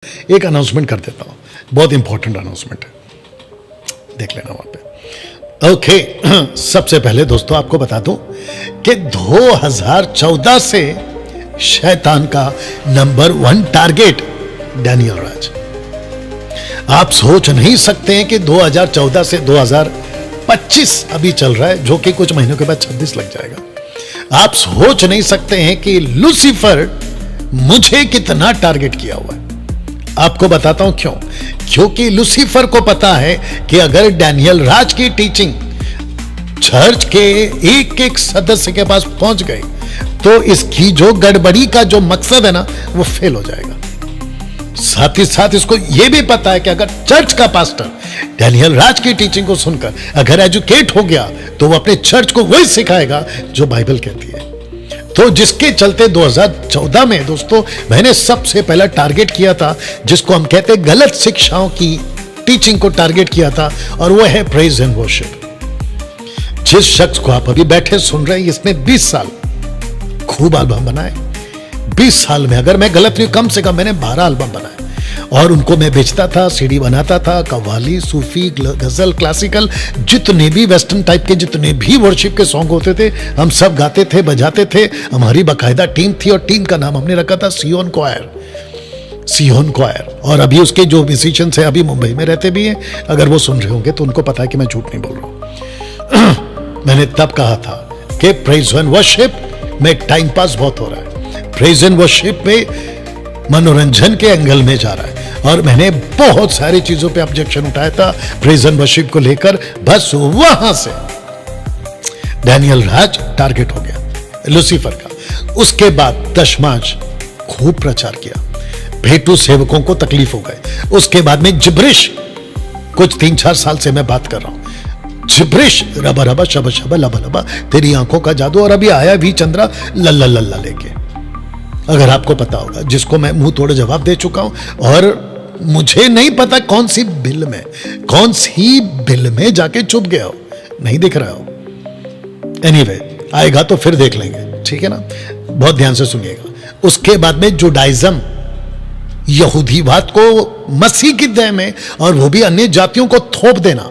एक अनाउंसमेंट कर देता हूं, बहुत इंपॉर्टेंट अनाउंसमेंट है, देख लेना वहां पे। ओके, सबसे पहले दोस्तों आपको बता दूं कि 2014 से शैतान का नंबर 1 टारगेट डैनियल राज। आप सोच नहीं सकते हैं कि 2014 से 2025 अभी चल रहा है, जो कि कुछ महीनों के बाद 26 लग जाएगा। आप सोच नहीं सकते हैं कि लूसीफर मुझे कितना टारगेट किया हुआ है। आपको बताता हूं क्यों। क्योंकि लूसीफर को पता है कि अगर डैनियल राज की टीचिंग चर्च के एक एक सदस्य के पास पहुंच गई तो इसकी जो गड़बड़ी का जो मकसद है ना, वो फेल हो जाएगा। साथ ही साथ इसको यह भी पता है कि अगर चर्च का पास्टर डैनियल राज की टीचिंग को सुनकर अगर एजुकेट हो गया तो वो अपने चर्च को वही सिखाएगा जो बाइबल कहती है। तो जिसके चलते 2014 में दोस्तों मैंने सबसे पहला टारगेट किया था, जिसको हम कहते हैं गलत शिक्षाओं की टीचिंग को टारगेट किया था, और वो है प्रेज एंड वर्शिप। जिस शख्स को आप अभी बैठे सुन रहे हैं, इसने 20 साल खूब एल्बम बनाए। 20 साल में अगर मैं गलत नहीं, कम से कम मैंने 12 एल्बम बनाए, और उनको मैं बेचता था, सीडी बनाता था। कव्वाली, सूफी, गजल, क्लासिकल, जितने भी वेस्टर्न टाइप के जितने भी वर्शिप के सॉन्ग होते थे, हम सब गाते थे, बजाते थे। हमारी बाकायदा टीम थी, और टीम का नाम हमने रखा था सियोन क्वायर। सियोन क्वायर। और अभी उसके जो म्यूजिशियंस हैं अभी मुंबई में रहते भी हैं, अगर वो सुन रहे होंगे तो उनको पता है कि मैं झूठ नहीं बोल रहा हूं। मैंने तब कहा था कि प्रेज एंड वर्शिप में टाइम पास बहुत हो रहा है, प्रेज एंड वर्शिप में मनोरंजन के एंगल में जा रहा है, और मैंने बहुत सारी चीजों पे ऑब्जेक्शन उठाया था प्रेज एंड वर्शिप को लेकर। बस वहां से डैनियल राज टारगेट हो गया लूसीफर का। उसके बाद दशमांश खूब प्रचार किया, भेटू सेवकों को तकलीफ हो गए। उसके बाद में जिब्रिश, कुछ 3-4 साल से मैं बात कर रहा हूं, जिब्रिश, रबा रबा शबा शबा लबा लबा, तेरी आंखों का जादू, और अभी आया भी चंद्रा लल्ला लल्ला लेके। अगर आपको पता होगा, जिसको मैं मुंह तोड़ जवाब दे चुका हूं, और मुझे नहीं पता कौन सी बिल में जाके छुप गया हो, नहीं दिख रहा हो। एनीवे, आएगा तो फिर देख लेंगे, ठीक है ना। बहुत ध्यान से सुनिएगा। उसके बाद में जुडाइज्म, यहूदीवाद को मसीह की देह में, और वो भी अन्य जातियों को थोप देना।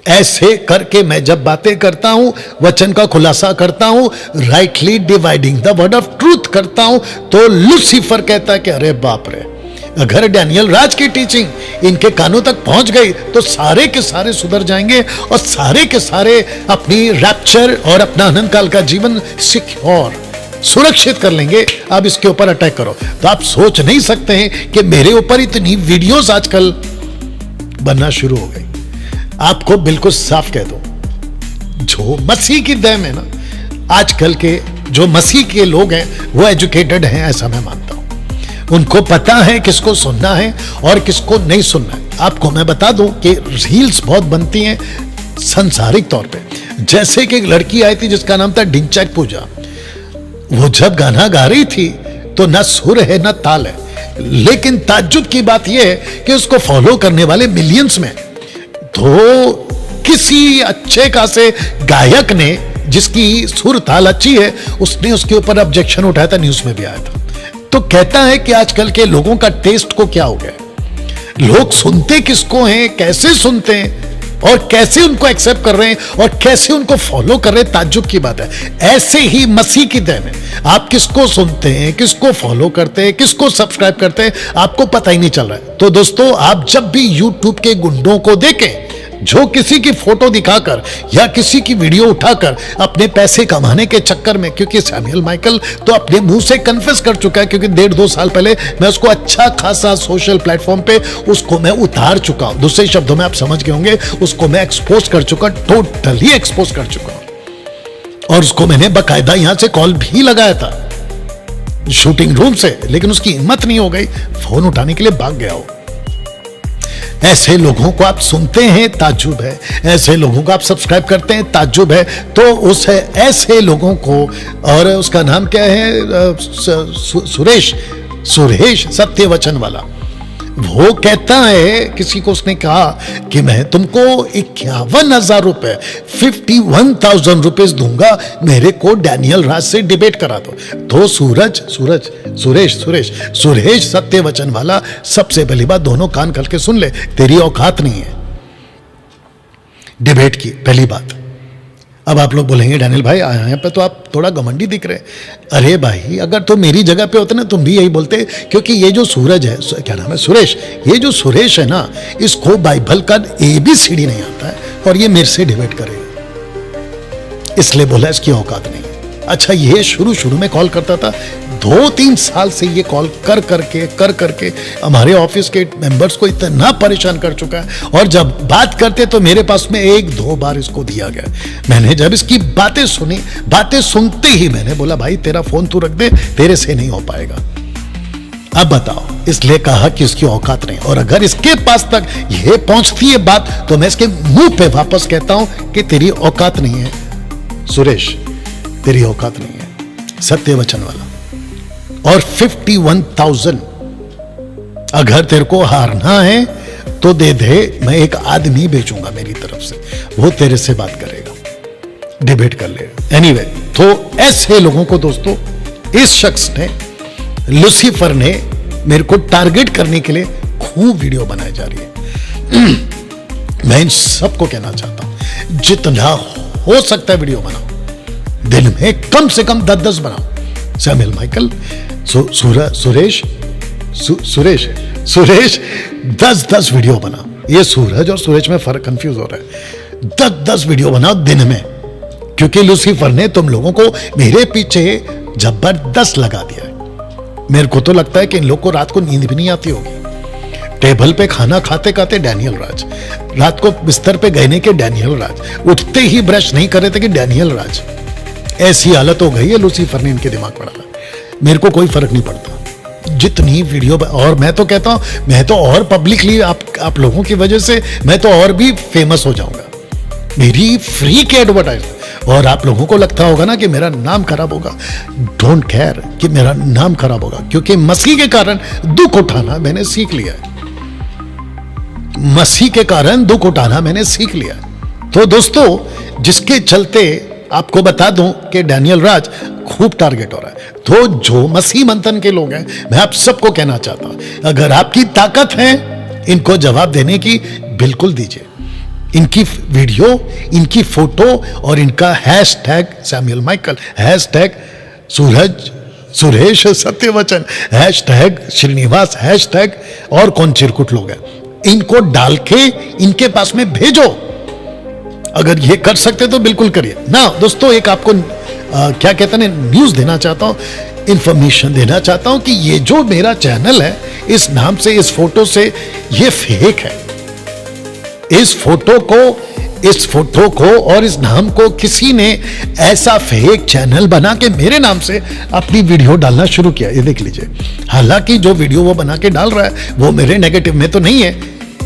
ऐसे करके मैं जब बातें करता हूं, वचन का खुलासा करता हूं, rightly dividing the word of truth करता हूं, तो लूसीफर कहता है कि अरे बाप रे, अगर डैनियल राज की टीचिंग इनके कानों तक पहुंच गई तो सारे के सारे सुधर जाएंगे, और सारे के सारे अपनी रैप्चर और अपना अनंत काल का जीवन सिक्योर, सुरक्षित कर लेंगे। अब इसके ऊपर अटैक करो। तो आप सोच नहीं सकते हैं कि मेरे ऊपर इतनी वीडियोस आजकल बनना शुरू हो गई। आपको बिल्कुल साफ कह दो, जो मसीह की देह में ना, आजकल के जो मसीह के लोग हैं वो एजुकेटेड हैं, ऐसा मैं मानता हूं। उनको पता है किसको सुनना है और किसको नहीं सुनना है। आपको मैं बता दूं कि रील्स बहुत बनती हैं सांसारिक तौर पे। जैसे कि एक लड़की आई थी जिसका नाम था डिंचैक पूजा। वो जब गाना गा रही थी तो ना सुर है ना ताल है, लेकिन ताज्जुब की बात यह है कि उसको फॉलो करने वाले मिलियंस में। तो किसी अच्छे खासे गायक ने, जिसकी सुर ताल अच्छी है, उसने उसके ऊपर ऑब्जेक्शन उठाया था, न्यूज में भी आया था। तो कहता है कि आजकल के लोगों का टेस्ट को क्या हो गया, लोग सुनते किसको हैं, कैसे सुनते हैं, और कैसे उनको एक्सेप्ट कर रहे हैं, और कैसे उनको फॉलो कर रहे हैं। ताज्जुब की बात है। ऐसे ही मसीह की देह में आप किसको सुनते हैं, किसको फॉलो करते हैं, किसको सब्सक्राइब करते हैं, आपको पता ही नहीं चल रहा है। तो दोस्तों, आप जब भी यूट्यूब के गुंडों को देखें जो किसी की फोटो दिखाकर या किसी की वीडियो उठाकर अपने पैसे कमाने के चक्कर में, क्योंकि सैमुअल माइकल तो अपने मुंह से कन्फेस कर चुका है, क्योंकि 1.5-2 साल पहले मैं उसको अच्छा खासा सोशल प्लेटफॉर्म पे उसको मैं उतार चुका हूं। दूसरे शब्दों में आप समझ गए होंगे, उसको मैं एक्सपोज कर चुका, टोटली एक्सपोज कर चुका हूं। और उसको मैंने बाकायदा यहां से कॉल भी लगाया था शूटिंग रूम से, लेकिन उसकी हिम्मत नहीं हो गई, फोन उठाने के लिए भाग गया हो। ऐसे लोगों को आप सुनते हैं, ताज्जुब है। ऐसे लोगों को आप सब्सक्राइब करते हैं, ताज्जुब है। तो उस ऐसे लोगों को, और उसका नाम क्या है, सुरेश सत्यवचन वाला, वो कहता है, किसी को उसने कहा कि मैं तुमको 51,000 रुपए 51,000 रुपीज दूंगा, मेरे को डैनियल राज से डिबेट करा दो। तो सुरेश सत्यवचन वाला, सबसे पहली बात दोनों कान खोल के सुन ले, तेरी औकात नहीं है डिबेट की, पहली बात। अब आप लोग बोलेंगे डैनियल भाई यहाँ पे तो आप थोड़ा घमंडी दिख रहे हैं। अरे भाई, अगर तो मेरी जगह पे होते ना तुम भी यही बोलते, क्योंकि ये जो सूरज है, क्या नाम है, सुरेश, ये जो सुरेश है ना, इसको बाइबल का ABCD नहीं आता है और ये मेरे से डिबेट करेगा, इसलिए बोला इसकी औकात नहीं है। अच्छा, ये शुरू में कॉल करता था, 2-3 साल से ये कॉल कर करके हमारे ऑफिस के मेंबर्स को इतना परेशान कर चुका है, और जब बात करते तो मेरे पास में 1-2 बार इसको दिया गया। मैंने जब इसकी बातें सुनी, बातें सुनते ही मैंने बोला भाई तेरा फोन तू रख दे, तेरे से नहीं हो पाएगा। अब बताओ, इसलिए कहा कि इसकी औकात नहीं, और अगर इसके पास तक ये पहुंचती है बात तो मैं इसके मुंह पे वापस कहता हूं कि तेरी औकात नहीं है सुरेश, तेरी औकात नहीं है, सत्यवचन वाला। और 51,000 अगर तेरे को हारना है तो दे दे, मैं एक आदमी बेचूंगा मेरी तरफ से, वो तेरे से बात करेगा, डिबेट कर लेगा। एनीवे, तो ऐसे लोगों को दोस्तों, इस शख्स ने, लूसीफर ने मेरे को टारगेट करने के लिए खूब वीडियो बनाई जा रही है। मैं इन सबको कहना चाहता हूं, जितना हो सकता है वीडियो बनाओ, दिन में कम से कम 10-10 बनाओ। सैमुअल माइकल, सुरेश 10-10 वीडियो बना। ये सूरज और सुरेश में फर्क कंफ्यूज हो रहा है। 10-10 वीडियो बनाओ दिन में, क्योंकि लूसीफर ने तुम लोगों को मेरे पीछे जबरदस्त लगा दिया है। मेरे को तो लगता है कि इन लोग को रात को नींद भी नहीं आती होगी। टेबल पे खाना खाते खाते डैनियल राज, रात को बिस्तर पे गए के डैनियल राज, उठते ही ब्रश नहीं कर रहे थे कि डैनियल राज। ऐसी हालत हो गई है, लूसीफर ने इनके दिमाग पर डाला। मेरे को कोई फर्क नहीं पड़ता जितनी वीडियो, और मैं तो कहता हूं, मैं तो और पब्लिकली आप लोगों की वजह से मैं तो और भी फेमस हो जाऊंगा, मेरी फ्री की एडवर्टाइज। और आप लोगों को लगता होगा ना कि मेरा नाम खराब होगा, डोंट केयर कि मेरा नाम खराब होगा, क्योंकि मसीह के कारण दुख उठाना मैंने सीख लिया है। मसीह के कारण दुख उठाना मैंने सीख लिया। तो दोस्तों, जिसके चलते आपको बता दूं कि डैनियल राज खूब टारगेट हो रहा है। तो जो मसीह मंथन के लोग हैं, मैं आप सबको कहना चाहता हूं, अगर आपकी ताकत है इनको जवाब देने की, बिल्कुल दीजिए। इनकी वीडियो, इनकी फोटो और इनका hashtag Samuel Michael, hashtag Suresh Satyavachan, hashtag Srinivas, hashtag और कौन चिरकुट लोग हैं, इनको डाल के इनके पास में भेजो। अगर ये कर सकते तो बिल्कुल करिए ना। दोस्तों, एक आपको क्या कहते हैं, न्यूज देना चाहता हूं, इंफॉर्मेशन देना चाहता हूं कि ये जो मेरा चैनल है, इस नाम से, इस फोटो से, ये फेक है। इस फोटो को और इस नाम को किसी ने ऐसा फेक चैनल बना के मेरे नाम से अपनी वीडियो डालना शुरू किया। ये देख लीजिए। हालांकि जो वीडियो वो बना के डाल रहा है वो मेरे नेगेटिव में तो नहीं है,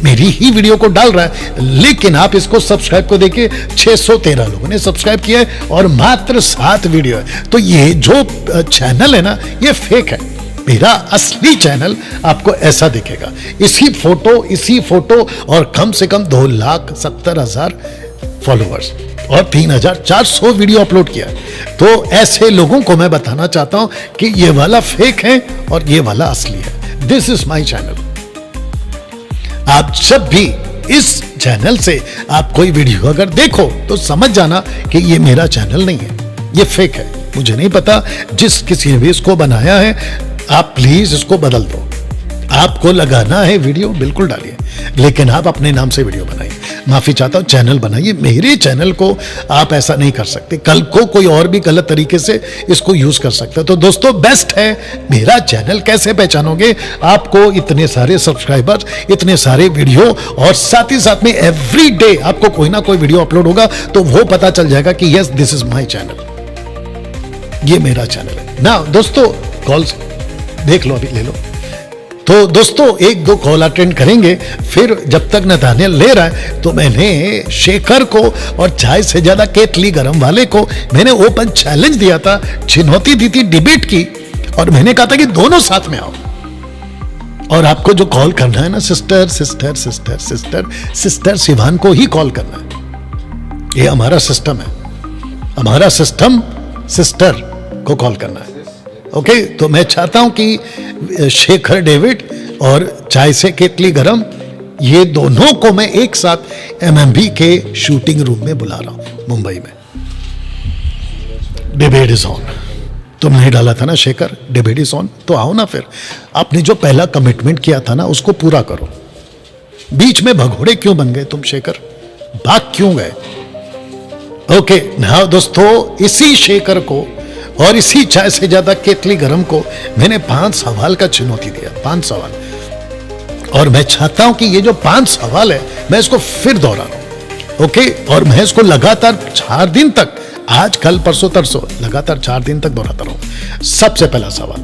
मेरी ही वीडियो को डाल रहा है, लेकिन आप इसको सब्सक्राइब को देखिए, 613 लोगों ने सब्सक्राइब किया है और मात्र 7 वीडियो है। तो ये जो चैनल है ना, ये फेक है। मेरा असली चैनल आपको ऐसा दिखेगा, इसी फोटो और कम से कम 2,70,000 फॉलोअर्स और 3,400 वीडियो अपलोड किया। तो ऐसे लोगों को मैं बताना चाहता हूं कि ये वाला फेक है और ये वाला असली है। This is my channel. आप जब भी इस चैनल से आप कोई वीडियो अगर देखो तो समझ जाना कि ये मेरा चैनल नहीं है, ये फेक है। मुझे नहीं पता, जिस किसी ने भी इसको बनाया है, आप प्लीज इसको बदल दो। आपको लगाना है वीडियो, बिल्कुल डालिए, लेकिन आप अपने नाम से वीडियो बनाइए। माफी चाहता हूं, चैनल बनाइए। मेरे चैनल को आप ऐसा नहीं कर सकते, कल को कोई और भी गलत तरीके से इसको यूज कर सकता है। तो दोस्तों, बेस्ट है मेरा चैनल। कैसे पहचानोगे? आपको इतने सारे सब्सक्राइबर्स, इतने सारे वीडियो और साथ ही साथ में एवरी डे आपको कोई ना कोई वीडियो अपलोड होगा, तो वो पता चल जाएगा कि yes, this is my channel, ये मेरा चैनल है ना। दोस्तों, कॉल्स देख लो, अभी ले लो। तो दोस्तों, 1-2 कॉल अटेंड करेंगे, फिर जब तक नथानियल ले रहा है तो मैंने शेखर को और चाय से ज्यादा केतली गरम वाले को मैंने ओपन चैलेंज दिया था, चुनौती दी थी डिबेट की, और मैंने कहा था कि दोनों साथ में आओ। और आपको जो कॉल करना है ना, sister sister sister sister sister Siwan को ही कॉल करना है। ये हमारा सिस्टम है, हमारा सिस्टम सिस्टर को कॉल करना है। ओके, तो मैं चाहता हूं कि शेखर डेविड और चाय से केतली गरम, ये दोनों को मैं एक साथ एमएमबी के शूटिंग रूम में बुला रहा हूं मुंबई में। Debate is on. तुमने डाला था ना शेखर, डिबेट इज ऑन, तो आओ ना फिर। आपने जो पहला कमिटमेंट किया था ना उसको पूरा करो। बीच में भगोड़े क्यों बन गए तुम शेखर, भाग क्यों गए? ओके नाउ दोस्तों, इसी शेखर को और इसी चाय से ज्यादा केतली गरम को मैंने 5 सवाल का चुनौती दिया, 5 सवाल। और मैं चाहता हूं कि ये जो 5 सवाल है मैं इसको फिर दोहरा रहा हूं। ओके, और मैं इसको लगातार 4 दिन तक, आज कल परसों तरसों, लगातार 4 दिन तक दोहराता रहूं। सबसे पहला सवाल,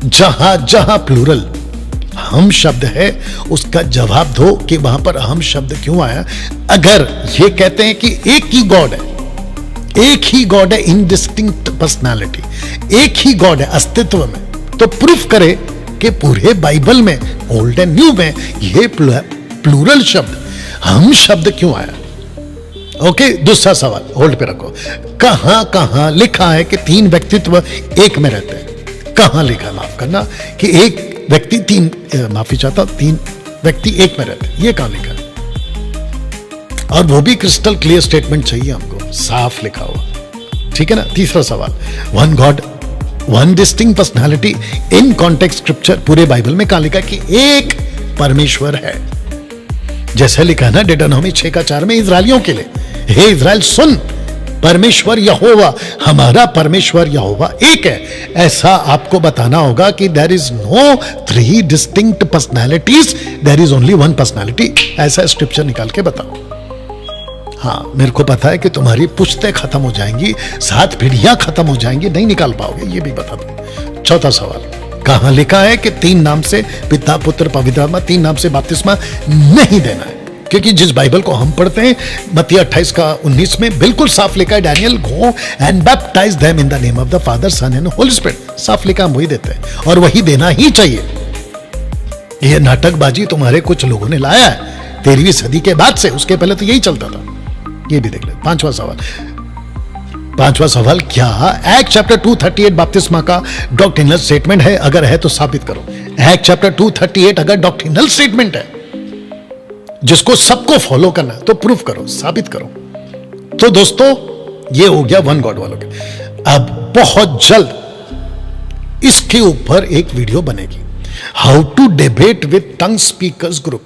जहां जहां प्लूरल हम शब्द है उसका जवाब दो कि वहां पर हम शब्द क्यों आया। अगर ये कहते हैं कि एक ही गॉड है, एक ही गॉड है, इनडिस्टिंक्ट पर्सनालिटी, एक ही गॉड है अस्तित्व में, तो प्रूफ करे कि पूरे बाइबल में, ओल्ड एंड न्यू में, ये प्लूरल शब्द, हम शब्द क्यों आया। ओके, दूसरा सवाल होल्ड पे रखो। कहां कहां लिखा है कि 3 व्यक्तित्व एक में रहते हैं? कहां लिखा है, माफ करना, कि एक व्यक्ति 3, माफी चाहता, 3 व्यक्ति एक में रहते हैं, ये कहां लिखा है? और वो भी क्रिस्टल क्लियर स्टेटमेंट चाहिए हमको, साफ लिखा हुआ, ठीक है ना। तीसरा सवाल, one God one distinct personality in context scripture, पूरे बाइबल में कहां लिखा कि एक परमेश्वर है? जैसे लिखा है ना डिटरनॉमी 6:4 में इजराइलियों के लिए, हे इजराइल सुन, परमेश्वर यहोवा, हमारा परमेश्वर यहोवा एक है। ऐसा आपको बताना होगा कि there is no 3 distinct personalities, there is only 1 personality. ऐसा स्क्रिप्चर निकाल के बताओ। हाँ, मेरे को पता है कि तुम्हारी पुश्तें खत्म हो जाएंगी, 7 पीढ़ियां खत्म हो जाएंगी, नहीं निकाल पाओगे, ये भी बता दो। चौथा सवाल, कहां लिखा है कि 3 नाम से पिता पुत्र पवित्र आत्मा, 3 नाम से बपतिस्मा नहीं देना है? क्योंकि जिस बाइबल को हम पढ़ते हैं मत्ती 28:19 में बिल्कुल साफ लिखा है, Daniel go and baptise them in the name of the Father Son and Holy Spirit. साफ लिखा, हम वही देते हैं और वही देना ही चाहिए। यह नाटकबाजी तुम्हारे कुछ लोगों ने लाया है 13वीं सदी के बाद से, उसके पहले तो यही चलता था। ये भी देख ले। पांचवा सवाल, क्या एक्ट चैप्टर 2:38 बपतिस्मा का डॉक्ट्रिनल स्टेटमेंट है? अगर है तो साबित करो। एक्ट चैप्टर 2:38 अगर डॉक्ट्रिनल स्टेटमेंट है जिसको सबको फॉलो करना है तो प्रूफ करो, साबित करो। तो दोस्तों, ये हो गया 1 गॉड वालों के। अब बहुत जल्द इसके ऊपर एक वीडियो बनेगी, how to debate with tongue speakers group.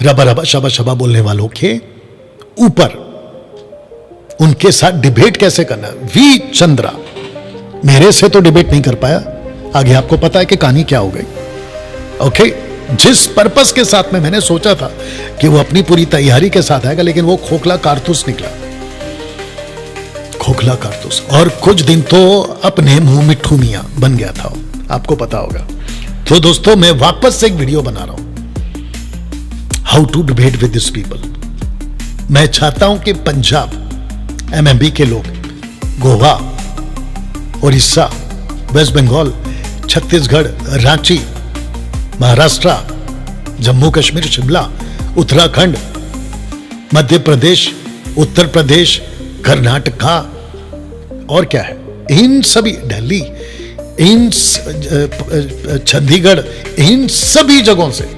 रबा रबा शबा शबा बोलने वालों के ऊपर उनके साथ डिबेट कैसे करना। वी चंद्रा मेरे से तो डिबेट नहीं कर पाया, आगे आपको पता है कि कहानी क्या हो गई। ओके, जिस पर्पस के साथ में मैंने सोचा था कि वो अपनी पूरी तैयारी के साथ आएगा, लेकिन वो खोखला कारतूस निकला, खोखला कारतूस। और कुछ दिन तो अपने मुंह मिट्ठू मियां बन गया था, आपको पता होगा। तो दोस्तों, मैं वापस से एक वीडियो बना रहा हूं, how to debate with this people. मैं चाहता हूं कि पंजाब एमएमबी के लोग, गोवा, उड़ीसा, वेस्ट बंगाल, छत्तीसगढ़, रांची, महाराष्ट्र, जम्मू कश्मीर, शिमला, उत्तराखंड, मध्य प्रदेश, उत्तर प्रदेश, कर्नाटका और क्या है, इन सभी, दिल्ली, इन चंडीगढ़, इन सभी जगहों से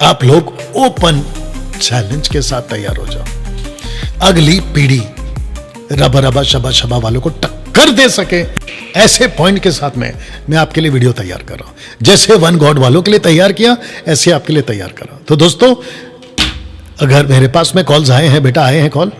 आप लोग ओपन चैलेंज के साथ तैयार हो जाओ। अगली पीढ़ी रबा रबा शबा शबा वालों को टक्कर दे सके, ऐसे पॉइंट के साथ में मैं आपके लिए वीडियो तैयार कर रहा हूं। जैसे 1 गॉड वालों के लिए तैयार किया, ऐसे आपके लिए तैयार कर रहा हूं। तो दोस्तों, अगर मेरे पास में कॉल्स आए हैं, बेटा आए हैं कॉल,